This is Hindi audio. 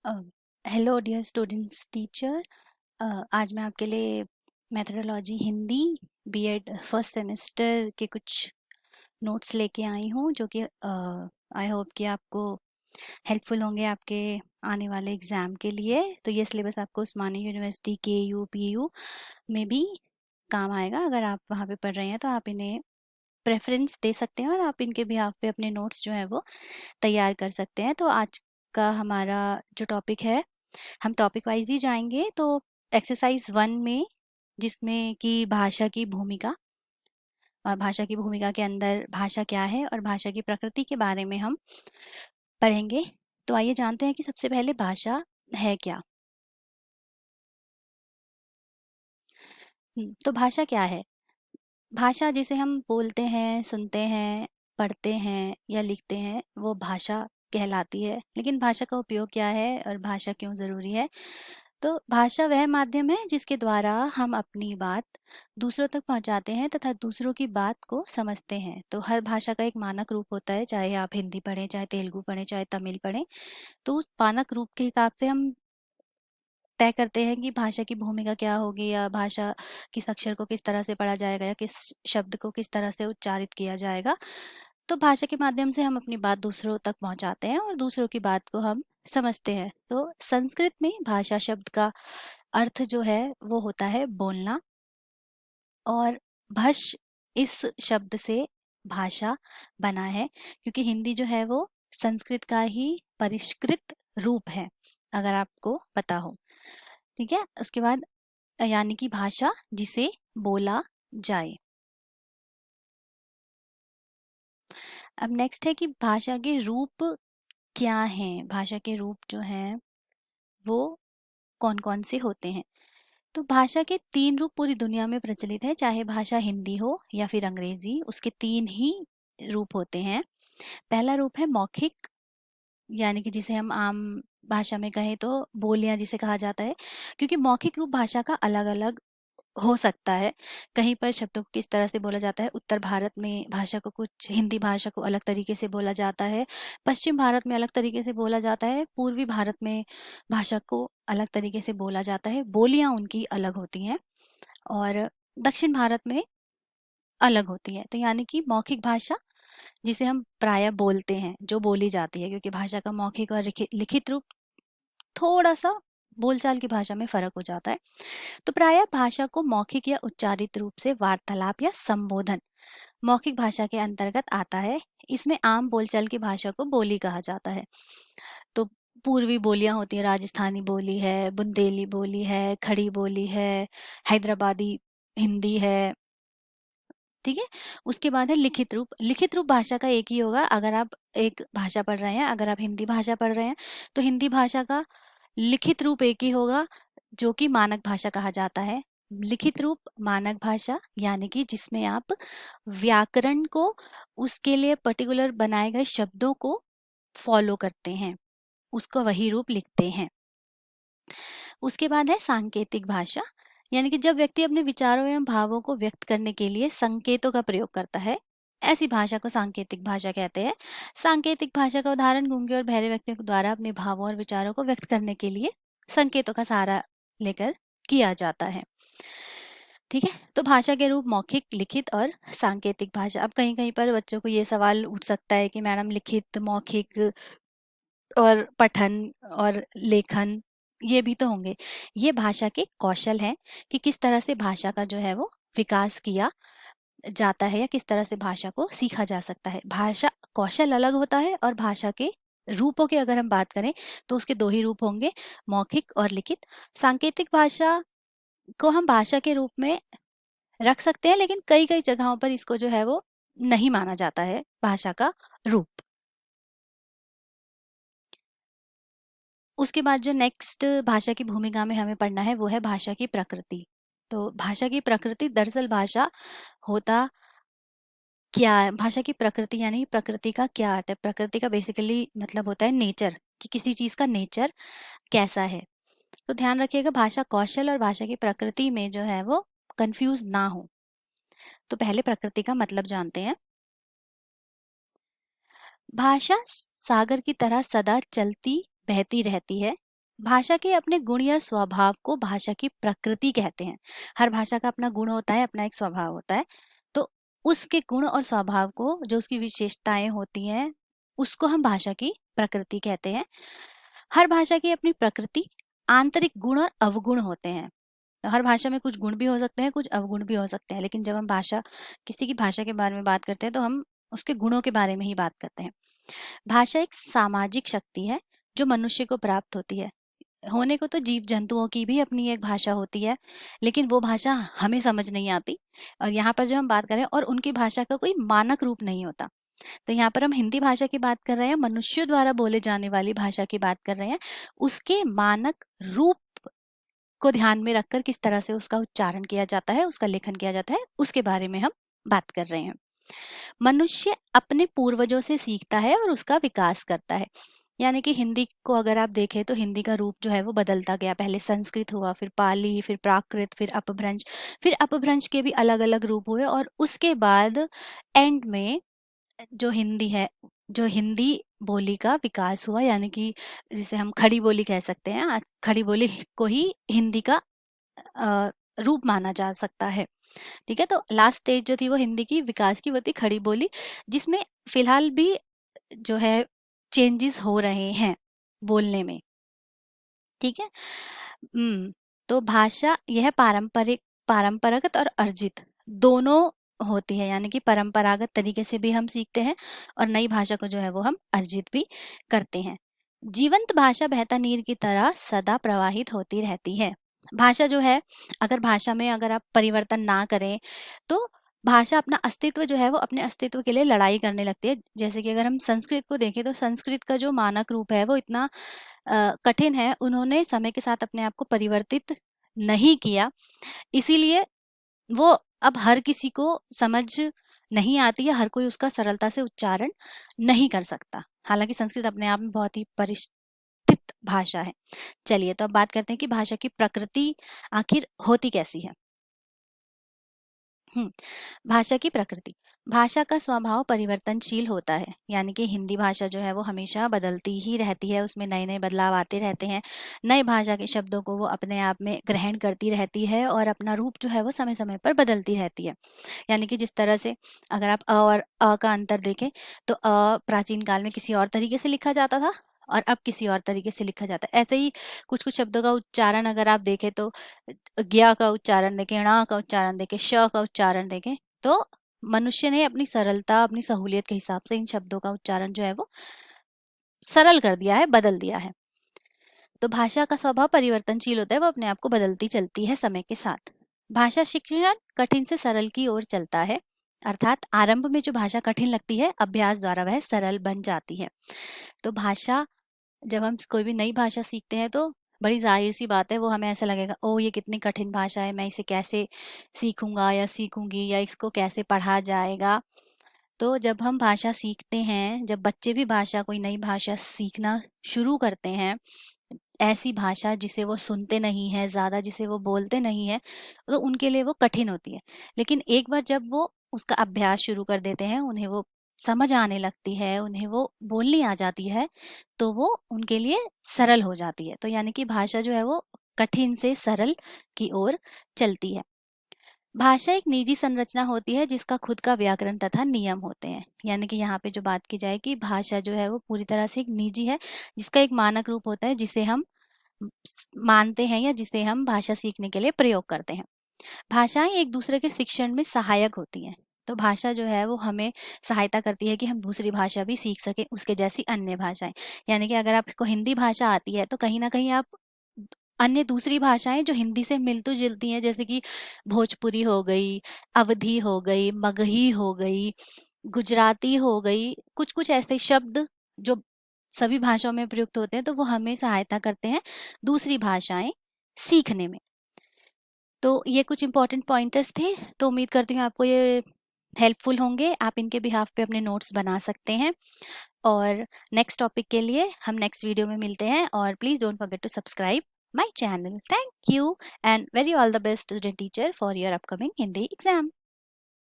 Hello dear students teacher. आज मैं आपके लिए methodology Hindi BEd first semester के कुछ नोट्स लेके आई हूँ जो कि आई होप कि आपको हेल्पफुल होंगे आपके आने वाले एग्ज़ाम के लिए। तो ये सिलेबस आपको उस्मानी यूनिवर्सिटी के यू पी यू में भी काम आएगा। अगर आप वहाँ पे पढ़ रहे हैं तो आप इन्हें प्रेफरेंस दे सकते हैं और आप इनके बिहाफ पे अपने नोट्स जो है वो तैयार कर सकते हैं। तो आज का हमारा जो टॉपिक है, हम टॉपिक वाइज ही जाएंगे। तो एक्सरसाइज 1 में, जिसमें कि भाषा की भूमिका, और भाषा की भूमिका के अंदर भाषा क्या है और भाषा की प्रकृति के बारे में हम पढ़ेंगे। तो आइए जानते हैं कि सबसे पहले भाषा है क्या। तो भाषा क्या है? भाषा जिसे हम बोलते हैं, सुनते हैं, पढ़ते हैं या लिखते हैं, वो भाषा कहलाती है। लेकिन भाषा का उपयोग क्या है और भाषा क्यों ज़रूरी है? तो भाषा वह माध्यम है जिसके द्वारा हम अपनी बात दूसरों तक पहुंचाते हैं तथा दूसरों की बात को समझते हैं। तो हर भाषा का एक मानक रूप होता है, चाहे आप हिंदी पढ़ें, चाहे तेलुगु पढ़ें, चाहे तमिल पढ़ें। तो उस मानक रूप के हिसाब से हम तय करते हैं कि भाषा की भूमिका क्या होगी, या भाषा किस अक्षर को किस तरह से पढ़ा जाएगा या किस शब्द को किस तरह से उच्चारित किया जाएगा। तो भाषा के माध्यम से हम अपनी बात दूसरों तक पहुंचाते हैं और दूसरों की बात को हम समझते हैं। तो संस्कृत में भाषा शब्द का अर्थ जो है वो होता है बोलना, और भष इस शब्द से भाषा बना है, क्योंकि हिंदी जो है वो संस्कृत का ही परिष्कृत रूप है, अगर आपको पता हो। ठीक है, उसके बाद यानी कि भाषा जिसे बोला जाए। अब नेक्स्ट है कि भाषा के रूप क्या हैं। भाषा के रूप जो हैं वो कौन कौन से होते हैं? तो भाषा के 3 रूप पूरी दुनिया में प्रचलित है, चाहे भाषा हिंदी हो या फिर अंग्रेजी, उसके 3 ही रूप होते हैं। पहला रूप है मौखिक, यानी कि जिसे हम आम भाषा में कहें तो बोलियां जिसे कहा जाता है, क्योंकि मौखिक रूप भाषा का अलग अलग हो सकता है। कहीं पर शब्दों को किस तरह से बोला जाता है, उत्तर भारत में भाषा को, कुछ हिंदी भाषा को अलग तरीके से बोला जाता है, पश्चिम भारत में अलग तरीके से बोला जाता है, पूर्वी भारत में भाषा को अलग तरीके से बोला जाता है, बोलियां उनकी अलग होती हैं, और दक्षिण भारत में अलग होती है। तो यानी कि मौखिक भाषा जिसे हम प्रायः बोलते हैं, जो बोली जाती है, क्योंकि भाषा का मौखिक और लिखित रूप थोड़ा सा बोलचाल की भाषा में फर्क हो जाता है। तो प्रायः भाषा को मौखिक या उच्चारित रूप से वार्तालाप या संबोधन मौखिक भाषा के अंतर्गत आता है। इसमें आम बोलचाल की भाषा को बोली कहा जाता है। तो पूर्वी बोलियां होती हैं, राजस्थानी बोली है, बुंदेली बोली है, खड़ी बोली है, हैदराबादी हिंदी है। ठीक है, उसके बाद है लिखित रूप। लिखित रूप भाषा का एक ही होगा। अगर आप एक भाषा पढ़ रहे हैं, अगर आप हिंदी भाषा पढ़ रहे हैं, तो हिंदी भाषा का लिखित रूप एक ही होगा, जो कि मानक भाषा कहा जाता है। लिखित रूप मानक भाषा यानी कि जिसमें आप व्याकरण को, उसके लिए पर्टिकुलर बनाए गए शब्दों को फॉलो करते हैं, उसको वही रूप लिखते हैं। उसके बाद है सांकेतिक भाषा, यानी कि जब व्यक्ति अपने विचारों एवं भावों को व्यक्त करने के लिए संकेतों का प्रयोग करता है, ऐसी भाषा को सांकेतिक भाषा कहते हैं। सांकेतिक भाषा का उदाहरण गूंगे और बहरे व्यक्तियों द्वारा अपने भावों और विचारों को व्यक्त करने के लिए संकेतों का सहारा लेकर किया जाता है। ठीक है, तो भाषा के रूप मौखिक, लिखित और सांकेतिक भाषा। अब कहीं कहीं पर बच्चों को ये सवाल उठ सकता है कि मैडम लिखित, मौखिक और पठन और लेखन ये भी तो होंगे। ये भाषा के कौशल हैं कि किस तरह से भाषा का जो है वो विकास किया जाता है या किस तरह से भाषा को सीखा जा सकता है। भाषा कौशल अलग होता है, और भाषा के रूपों की अगर हम बात करें तो उसके 2 ही रूप होंगे, मौखिक और लिखित। सांकेतिक भाषा को हम भाषा के रूप में रख सकते हैं, लेकिन कई कई जगहों पर इसको जो है वो नहीं माना जाता है भाषा का रूप। उसके बाद जो नेक्स्ट भाषा की भूमिका में हमें पढ़ना है वो है भाषा की प्रकृति। तो भाषा की प्रकृति, दरअसल भाषा होता क्या है? भाषा की प्रकृति यानी प्रकृति का क्या अर्थ है? प्रकृति का बेसिकली मतलब होता है नेचर, कि किसी चीज का नेचर कैसा है। तो ध्यान रखिएगा, भाषा कौशल और भाषा की प्रकृति में जो है वो कंफ्यूज ना हो। तो पहले प्रकृति का मतलब जानते हैं। भाषा सागर की तरह सदा चलती बहती रहती है। भाषा के अपने गुण या स्वभाव को भाषा की प्रकृति कहते हैं। हर भाषा का अपना गुण होता है, अपना एक स्वभाव होता है। तो उसके गुण और स्वभाव को, जो उसकी विशेषताएं होती हैं, उसको हम भाषा की प्रकृति कहते हैं। हर भाषा की अपनी प्रकृति, आंतरिक गुण और अवगुण होते हैं। तो हर भाषा में कुछ गुण भी हो सकते हैं, कुछ अवगुण भी हो सकते हैं, लेकिन जब हम किसी की भाषा के बारे में बात करते हैं तो हम उसके गुणों के बारे में ही बात करते हैं। भाषा एक सामाजिक शक्ति है जो मनुष्य को प्राप्त होती है। होने को तो जीव जंतुओं की भी अपनी एक भाषा होती है, लेकिन वो भाषा हमें समझ नहीं आती। और यहाँ पर जो हम बात करें, और उनकी भाषा का कोई मानक रूप नहीं होता। तो यहाँ पर हम हिंदी भाषा की बात कर रहे हैं, मनुष्यों द्वारा बोले जाने वाली भाषा की बात कर रहे हैं। उसके मानक रूप को ध्यान में रखकर किस तरह से उसका उच्चारण किया जाता है, उसका लेखन किया जाता है, उसके बारे में हम बात कर रहे हैं। मनुष्य अपने पूर्वजों से सीखता है और उसका विकास करता है। यानी कि हिंदी को अगर आप देखें तो हिंदी का रूप जो है वो बदलता गया। पहले संस्कृत हुआ, फिर पाली, फिर प्राकृत, फिर अपभ्रंश। फिर अपभ्रंश के भी अलग अलग रूप हुए, और उसके बाद एंड में जो हिंदी है, जो हिंदी बोली का विकास हुआ, यानी कि जिसे हम खड़ी बोली कह सकते हैं। आज खड़ी बोली को ही हिंदी का रूप माना जा सकता है। ठीक है, तो लास्ट स्टेज जो थी वो हिंदी की विकास की, वो थी खड़ी बोली, जिसमें फिलहाल भी जो है चेंजेस हो रहे हैं बोलने में। ठीक है। तो भाषा यह पारंपरागत और अर्जित दोनों होती है। यानी कि परंपरागत तरीके से भी हम सीखते हैं, और नई भाषा को जो है वो हम अर्जित भी करते हैं। जीवंत भाषा बहता नीर की तरह सदा प्रवाहित होती रहती है। भाषा जो है, अगर भाषा में अगर आप परिवर्तन ना करें तो भाषा अपना अस्तित्व जो है वो अपने अस्तित्व के लिए लड़ाई करने लगती है। जैसे कि अगर हम संस्कृत को देखें तो संस्कृत का जो मानक रूप है वो इतना कठिन है। उन्होंने समय के साथ अपने आप को परिवर्तित नहीं किया, इसीलिए वो अब हर किसी को समझ नहीं आती है, हर कोई उसका सरलता से उच्चारण नहीं कर सकता। हालांकि संस्कृत अपने आप में बहुत ही परिष्कृत भाषा है। चलिए, तो अब बात करते हैं कि भाषा की प्रकृति आखिर होती कैसी है। भाषा की प्रकृति। भाषा का स्वभाव परिवर्तनशील होता है। यानी कि हिंदी भाषा जो है वो हमेशा बदलती ही रहती है, उसमें नए नए बदलाव आते रहते हैं। नए भाषा के शब्दों को वो अपने आप में ग्रहण करती रहती है, और अपना रूप जो है वो समय समय पर बदलती रहती है। यानी कि जिस तरह से अगर आप अ और अ का अंतर देखें तो प्राचीन काल में किसी और तरीके से लिखा जाता था, और अब किसी और तरीके से लिखा जाता है। ऐसे ही कुछ कुछ शब्दों का उच्चारण अगर आप देखें तो ज्ञ का उच्चारण देखें, ण का उच्चारण देखें, श का उच्चारण देखें, तो मनुष्य ने अपनी सरलता, अपनी सहूलियत के हिसाब से इन शब्दों का उच्चारण जो है वो सरल कर दिया है, बदल दिया है। तो भाषा का स्वभाव परिवर्तनशील होता है, वो अपने आप को बदलती चलती है समय के साथ। भाषा शिक्षण कठिन से सरल की ओर चलता है, अर्थात आरंभ में जो भाषा कठिन लगती है, अभ्यास द्वारा वह सरल बन जाती है। तो भाषा, जब हम कोई भी नई भाषा सीखते हैं तो बड़ी जाहिर सी बात है, वो हमें ऐसा लगेगा, ओ ये कितनी कठिन भाषा है, मैं इसे कैसे सीखूंगा या सीखूंगी, या इसको कैसे पढ़ा जाएगा। तो जब हम भाषा सीखते हैं, जब बच्चे भी भाषा, कोई नई भाषा सीखना शुरू करते हैं, ऐसी भाषा जिसे वो सुनते नहीं है ज़्यादा, जिसे वो बोलते नहीं है, तो उनके लिए वो कठिन होती है। लेकिन एक बार जब वो उसका अभ्यास शुरू कर देते हैं, उन्हें वो समझ आने लगती है, उन्हें वो बोलनी आ जाती है, तो वो उनके लिए सरल हो जाती है। तो यानी कि भाषा जो है वो कठिन से सरल की ओर चलती है। भाषा एक निजी संरचना होती है जिसका खुद का व्याकरण तथा नियम होते हैं। यानी कि यहाँ पे जो बात की जाए कि भाषा जो है वो पूरी तरह से एक निजी है, जिसका एक मानक रूप होता है, जिसे हम मानते हैं या जिसे हम भाषा सीखने के लिए प्रयोग करते हैं। भाषाएं एक दूसरे के शिक्षण में सहायक होती हैं। तो भाषा जो है वो हमें सहायता करती है कि हम दूसरी भाषा भी सीख सकें, उसके जैसी अन्य भाषाएं। यानी कि अगर आपको हिंदी भाषा आती है तो कहीं ना कहीं आप अन्य दूसरी भाषाएं जो हिंदी से मिलती जुलती हैं, जैसे कि भोजपुरी हो गई, अवधी हो गई, मगही हो गई, गुजराती हो गई, कुछ कुछ ऐसे शब्द जो सभी भाषाओं में प्रयुक्त होते हैं, तो वो हमें सहायता करते हैं दूसरी भाषाएं सीखने में। तो ये कुछ इंपॉर्टेंट पॉइंटर्स थे। तो उम्मीद करती हूँ आपको ये हेल्पफुल होंगे। आप इनके बिहाफ पे अपने नोट्स बना सकते हैं, और नेक्स्ट टॉपिक के लिए हम नेक्स्ट वीडियो में मिलते हैं। और please don't forget to subscribe my channel. Thank you and very all the best student teacher for your upcoming Hindi exam.